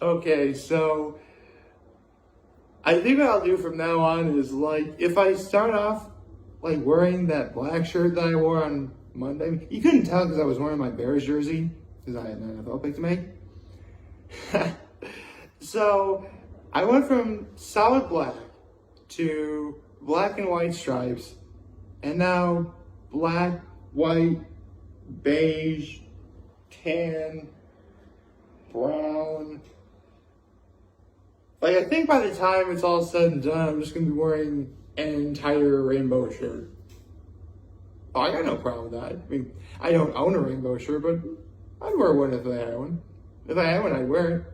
Okay, so I think what I'll do from now on is like if I start off like wearing that black shirt that I wore on Monday, you couldn't tell because I was wearing my Bears jersey because I had an NFL pick to make. So I went from solid black to black and white stripes, and now black, white, beige, tan, brown. Like, I think by the time it's all said and done, I'm just going to be wearing an entire rainbow shirt. Oh, I got no problem with that. I mean, I don't own a rainbow shirt, but I'd wear one if I had one. If I had one, I'd wear it.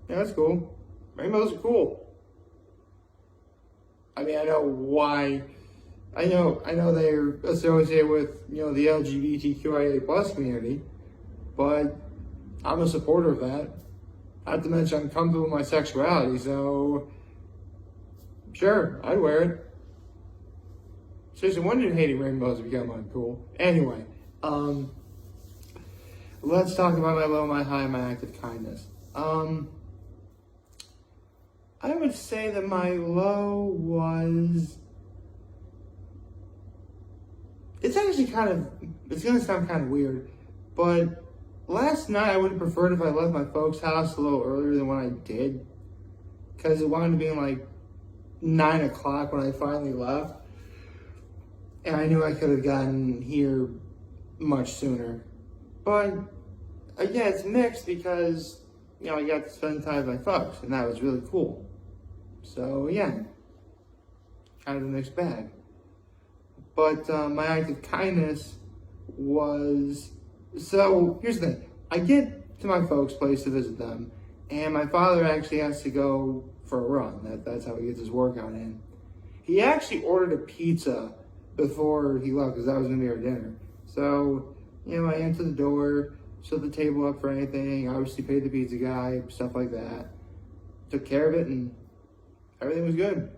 Yeah, that's cool. Rainbows are cool. I mean, I know why. I know they're associated with, the LGBTQIA plus community, but I'm a supporter of that. Not to mention I'm comfortable with my sexuality, so sure, I'd wear it. Seriously, when did hating rainbows become uncool? Anyway, let's talk about my low, my high, my act of kindness. I would say that my low was... It's actually it's going to sound kind of weird, but last night I would have preferred if I left my folks' house a little earlier than when I did, because it wound up being like 9 o'clock when I finally left, and I knew I could have gotten here much sooner. But yeah, it's mixed because, I got to spend time with my folks, and that was really cool. So yeah, kind of a mixed bag. But my act of kindness was, so here's the thing. I get to my folks' place to visit them, and my father actually has to go for a run. That's how he gets his workout in. He actually ordered a pizza before he left because that was going to be our dinner. So, I answered the door, set the table up for anything, obviously paid the pizza guy, stuff like that. Took care of it, and everything was good.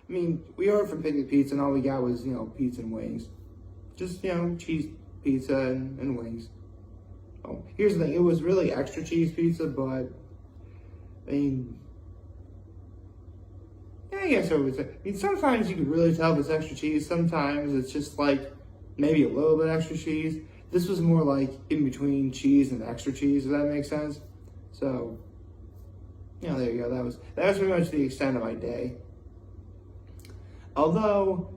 I mean, we ordered from Picnic Pizza, and all we got was, pizza and wings. Just, cheese pizza and wings. Oh, here's the thing. It was really extra cheese pizza, but, I mean, yeah, I guess I would say. I mean, sometimes you can really tell if it's extra cheese. Sometimes it's just like maybe a little bit extra cheese. This was more like in between cheese and extra cheese, if that makes sense. So, there you go. That was pretty much the extent of my day. Although,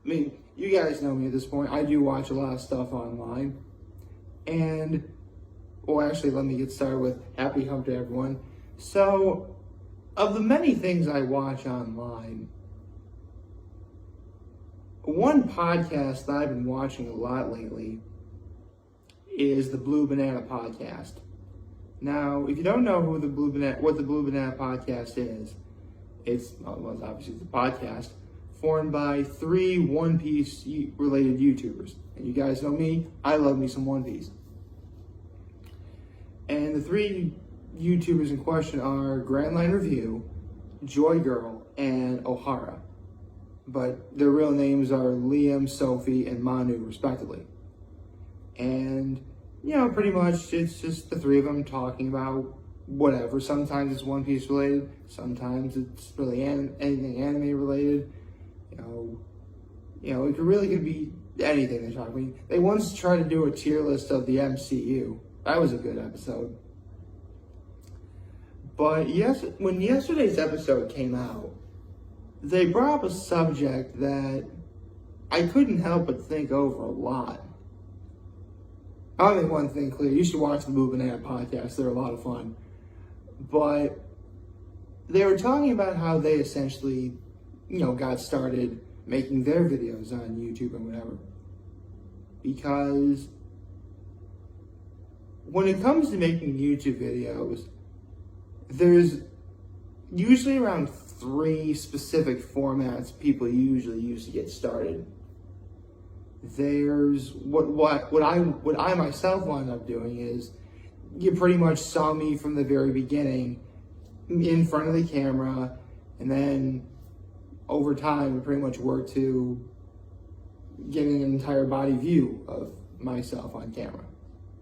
I mean, you guys know me at this point. I do watch a lot of stuff online. And, well, actually, let me get started with happy hump day, everyone. So, of the many things I watch online, one podcast that I've been watching a lot lately is the Blue Banana Podcast. Now, if you don't know what the Blue Banana Podcast is, it's obviously the podcast formed by 3 One Piece related YouTubers. And you guys know me, I love me some One Piece. And the 3 YouTubers in question are Grand Line Review, Joy Girl, and Ohara. But their real names are Liam, Sophie, and Manu, respectively. And, pretty much it's just the 3 of them talking about whatever. Sometimes it's One Piece related. Sometimes it's really anything anime related. It really could be anything they're talking. I mean, they once tried to do a tier list of the MCU. That was a good episode. But when yesterday's episode came out, they brought up a subject that I couldn't help but think over a lot. I'll make one thing clear. You should watch the Blue Banana Podcast. They're a lot of fun. But they were talking about how they essentially, got started making their videos on YouTube and whatever. Because when it comes to making YouTube videos, there's usually around 3 specific formats people usually use to get started. There's what I myself wound up doing is, you pretty much saw me from the very beginning in front of the camera, and then over time we pretty much worked to getting an entire body view of myself on camera.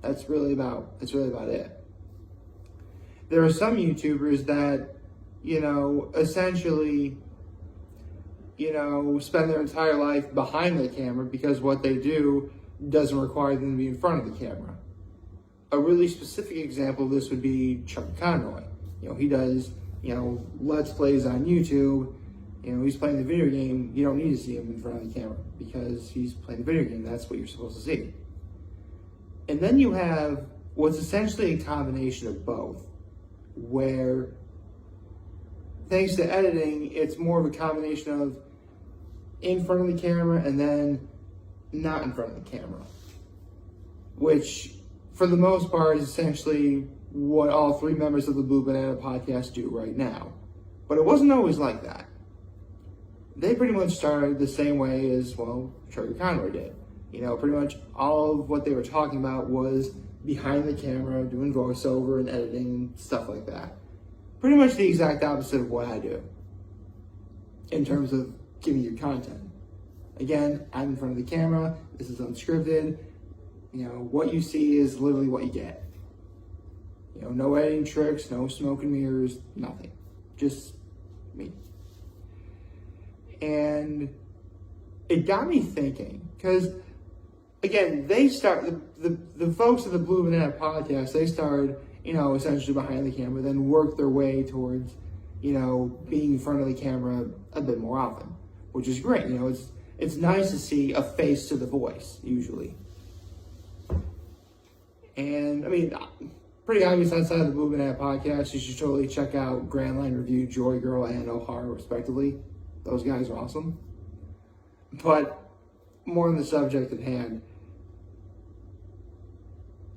That's really about it. there are some YouTubers that, essentially, spend their entire life behind the camera because what they do doesn't require them to be in front of the camera. A really specific example of this would be Chuck Conroy. He does, Let's Plays on YouTube. He's playing the video game. You don't need to see him in front of the camera because he's playing the video game. That's what you're supposed to see. And then you have what's essentially a combination of both, where thanks to editing, it's more of a combination of in front of the camera and then not in front of the camera, which for the most part is essentially what all three members of the Blue Banana podcast do right now. But it wasn't always like that. They pretty much started the same way as, Chuck Conroy did. Pretty much all of what they were talking about was behind the camera, doing voiceover and editing and stuff like that. Pretty much the exact opposite of what I do in terms of giving you content. Again, I'm in front of the camera. This is unscripted. What you see is literally what you get. No editing tricks, no smoke and mirrors, nothing. Just me. And it got me thinking, because again, they start, the folks of the Blue Banana podcast, they started, essentially behind the camera, then worked their way towards, being in front of the camera a bit more often, which is great. It's nice to see a face to the voice, usually. And, pretty obvious outside of the Blue Banana podcast, you should totally check out Grand Line Review, Joy Girl, and O'Hara, respectively. Those guys are awesome. But more on the subject at hand,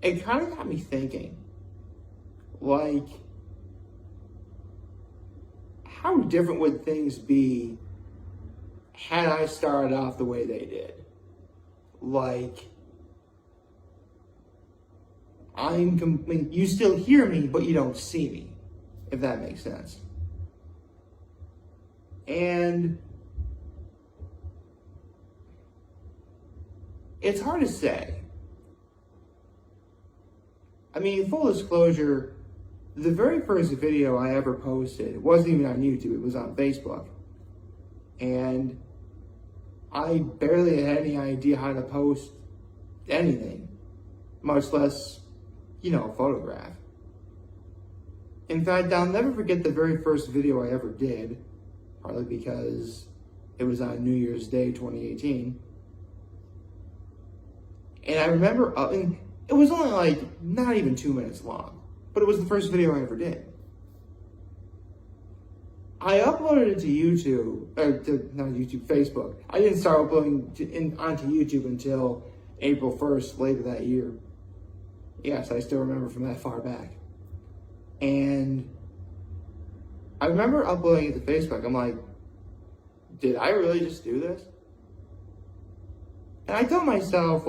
it kind of got me thinking, how different would things be had I started off the way they did? You still hear me, but you don't see me, if that makes sense. And it's hard to say. Full disclosure, the very first video I ever posted wasn't even on YouTube, it was on Facebook. And I barely had any idea how to post anything, much less, a photograph. In fact, I'll never forget the very first video I ever did, partly because it was on New Year's Day 2018. And I remember, it was only not even 2 minutes long, but it was the first video I ever did. I uploaded it to YouTube, not YouTube, Facebook. I didn't start uploading onto YouTube until April 1st, later that year. Yes, I still remember from that far back. And I remember uploading it to Facebook. I'm like, did I really just do this? And I told myself,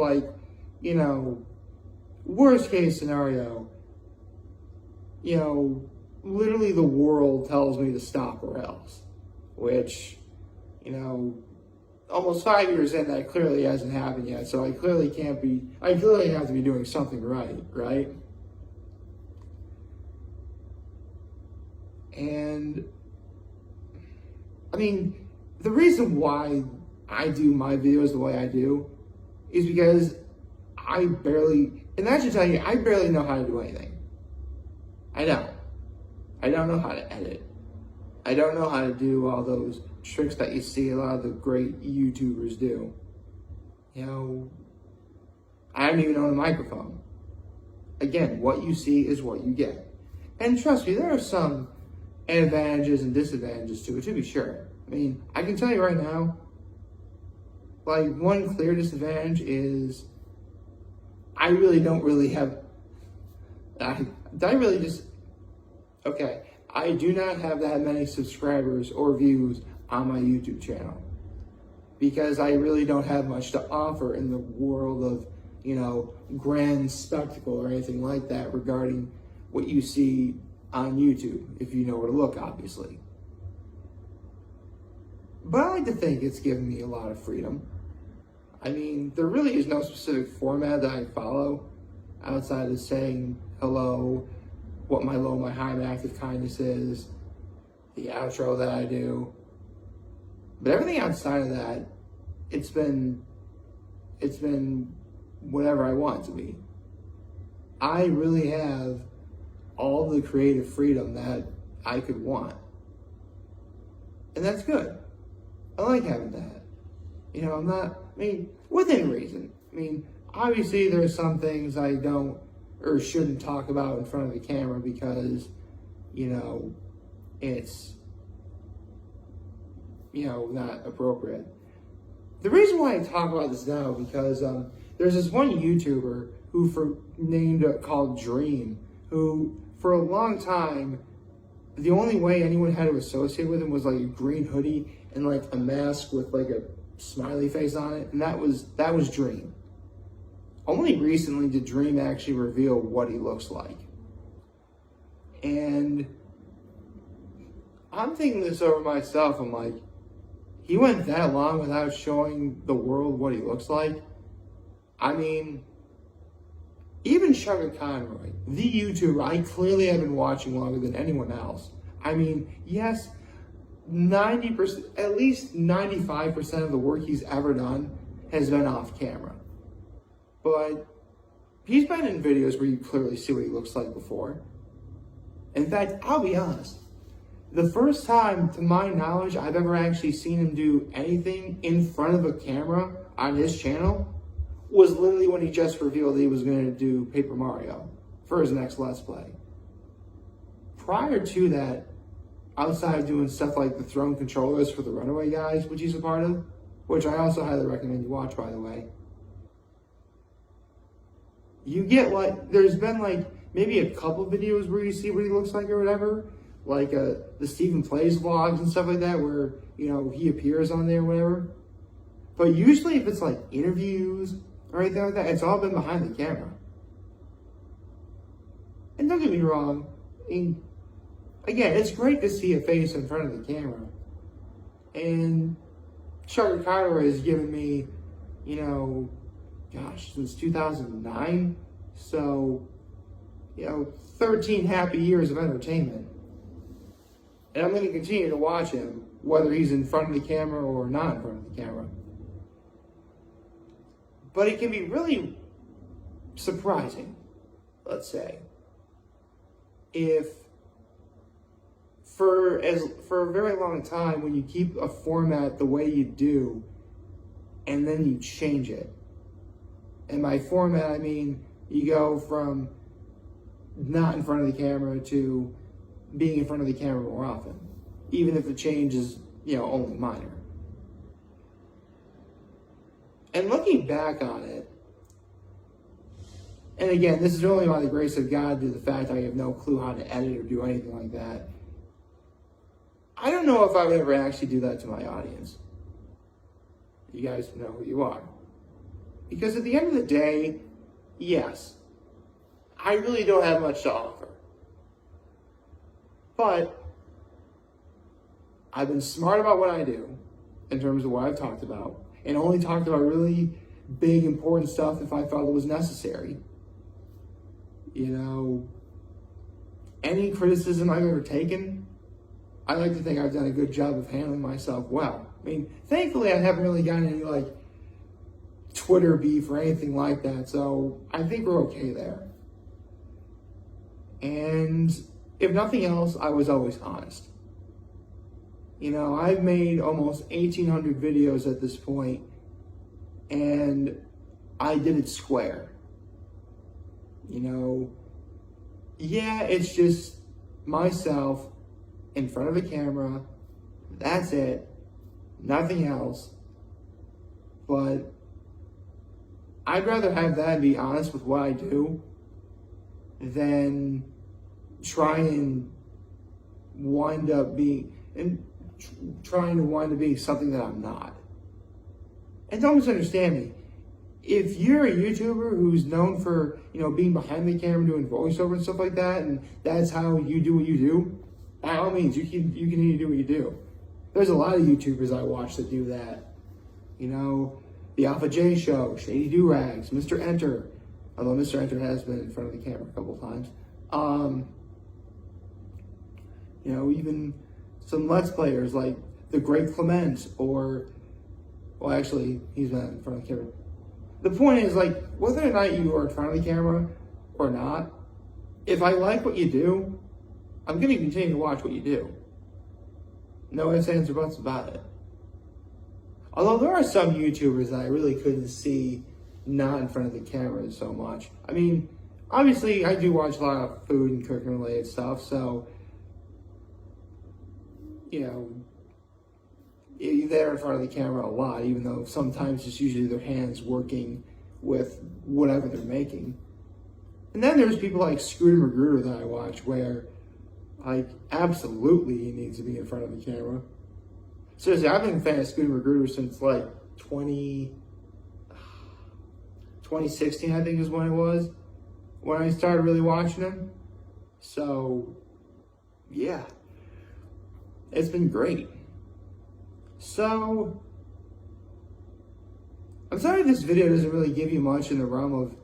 worst case scenario, literally the world tells me to stop or else. Which, almost 5 years in, that clearly hasn't happened yet. So I clearly have to be doing something right? And, the reason why I do my videos the way I do is because I should tell you, I barely know how to do anything. I don't know how to edit. I don't know how to do all those tricks that you see a lot of the great YouTubers do. I don't even own a microphone. Again, what you see is what you get. And trust me, there are some advantages and disadvantages to it, to be sure. I can tell you right now, one clear disadvantage is I really don't really have, I do not have that many subscribers or views on my YouTube channel because I really don't have much to offer in the world of, grand spectacle or anything like that regarding what you see on YouTube, if you know where to look, obviously. But I like to think it's given me a lot of freedom. There really is no specific format that I follow outside of saying hello, what my low, my high, my active kindness is, the outro that I do. But everything outside of that, it's been whatever I want it to be. I really have all the creative freedom that I could want. And that's good. I like having that. You know, within reason. Obviously there's some things I don't or shouldn't talk about in front of the camera because, it's, not appropriate. The reason why I talk about this now because there's this one YouTuber called Dream, who for a long time, the only way anyone had to associate with him was like a green hoodie and like a mask with like a smiley face on it, and that was Dream. Only recently did Dream actually reveal what he looks like. And I'm thinking this over myself, I'm like, he went that long without showing the world what he looks like? Even Sugar Conroy, the YouTuber I clearly have been watching longer than anyone else. Yes, 90%, at least 95% of the work he's ever done has been off camera. But he's been in videos where you clearly see what he looks like before. In fact, I'll be honest, the first time, to my knowledge, I've ever actually seen him do anything in front of a camera on his channel was literally when he just revealed he was going to do Paper Mario for his next Let's Play. Prior to that, outside of doing stuff like the Throne controllers for the Runaway Guys, which he's a part of, which I also highly recommend you watch, by the way, you get there's been maybe a couple videos where you see what he looks like or whatever, like the Stephen Plays vlogs and stuff like that where, he appears on there or whatever. But usually if it's like interviews or anything like that, it's all been behind the camera. And don't get me wrong, again, it's great to see a face in front of the camera. And Sugar Conroy has given me, since 2009. So, 13 happy years of entertainment. And I'm going to continue to watch him, whether he's in front of the camera or not in front of the camera. But it can be really surprising, let's say, if for a very long time, when you keep a format the way you do, and then you change it. And by format, I mean you go from not in front of the camera to being in front of the camera more often, even if the change is, only minor. And looking back on it, and again, this is only by the grace of God due to the fact I have no clue how to edit or do anything like that. I don't know if I would ever actually do that to my audience. You guys know who you are. Because at the end of the day, yes, I really don't have much to offer. But I've been smart about what I do in terms of what I've talked about, and only talked about really big, important stuff if I felt it was necessary. Any criticism I've ever taken, I like to think I've done a good job of handling myself well. Thankfully I haven't really gotten any Twitter beef or anything like that, so I think we're okay there. And if nothing else, I was always honest. I've made almost 1,800 videos at this point, and I did it square. Yeah, it's just myself in front of a camera. That's it. Nothing else. But I'd rather have that and be honest with what I do than try and wind up being something that I'm not. And don't misunderstand me. If you're a YouTuber who's known for, being behind the camera, doing voiceover and stuff like that, and that's how you do what you do, by all means, you can do what you do. There's a lot of YouTubers I watch that do that. The Alpha J Show, Shady Do-Rags, Mr. Enter, although Mr. Enter has been in front of the camera a couple of times. You know, even some Let's Players like the Great Clement, or, well, actually, he's not in front of the camera. The point is, like, whether or not you are in front of the camera or not, if I like what you do, I'm going to continue to watch what you do. No ifs, ands, or buts about it. Although there are some YouTubers that I really couldn't see not in front of the camera so much. I mean, obviously, I do watch a lot of food and cooking related stuff, so, you know, they're in front of the camera a lot, even though sometimes it's usually their hands working with whatever they're making. And then there's people like Scooter Magruder that I watch where, like, absolutely he needs to be in front of the camera. Seriously, I've been a fan of Scooter Magruder since like 2016, I think is when it was, when I started really watching him. So, yeah, it's been great. So, I'm sorry this video doesn't really give you much in the realm of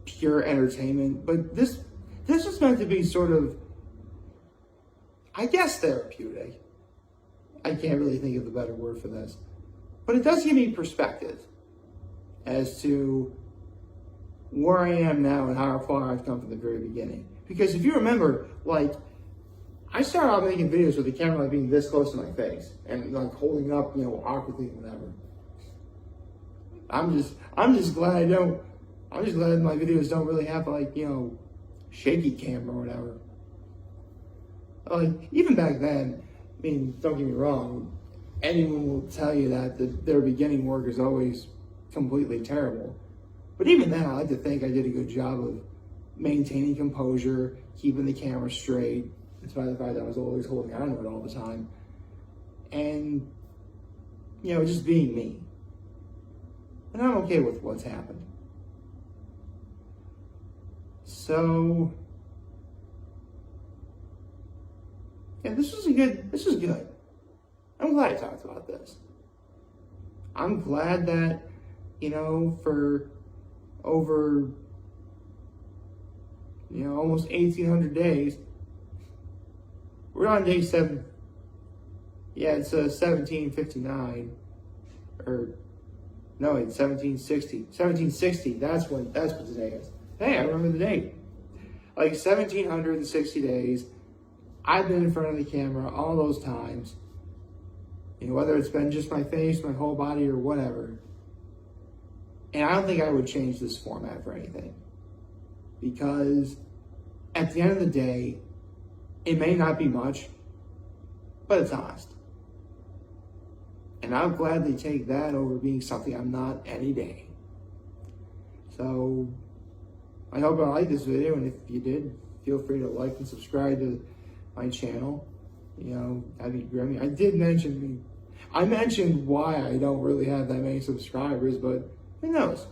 pure entertainment, but this is meant to be sort of, I guess, therapeutic. I can't really think of a better word for this. But it does give me perspective as to where I am now and how far I've come from the very beginning. Because if you remember, like, I started out making videos with the camera like being this close to my face and like holding it up, you know, awkwardly and whatever. I'm just glad I'm just glad my videos don't really have like, you know, shaky cam or whatever. Like, even back then, I mean, don't get me wrong, anyone will tell you that their beginning work is always completely terrible. But even then, I like to think I did a good job of maintaining composure, keeping the camera straight, despite the fact that I was always holding on to it all the time. And, you know, just being me. And I'm okay with what's happened. So, yeah, this is good. I'm glad I talked about this. I'm glad that, you know, for over, you know, almost 1,800 days, we're on day 7. Yeah, it's 1759, or no, it's 1760. 1760. That's what today is. Hey, I remember the date. Like 1,760 days. I've been in front of the camera all those times. You know, whether it's been just my face, my whole body, or whatever. And I don't think I would change this format for anything. Because at the end of the day, it may not be much, but it's honest. And I'll gladly take that over being something I'm not any day. So, I hope I liked this video, and if you did, feel free to like and subscribe to my channel. You know, that'd be great. I mentioned why I don't really have that many subscribers, but who knows?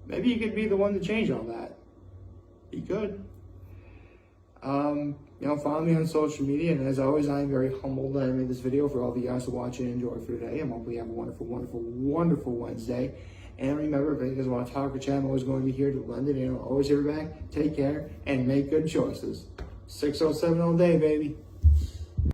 Maybe you could be the one to change all that. You could. You know, follow me on social media, and as always, I am very humbled that I made this video for all of you guys to watch and enjoy for today. I'm hoping you have a wonderful, wonderful, wonderful Wednesday. And remember, if you guys want to talk or chat, I'm always going to be here to lend it, and I'll always hear back. Take care and make good choices. 607 all day, baby.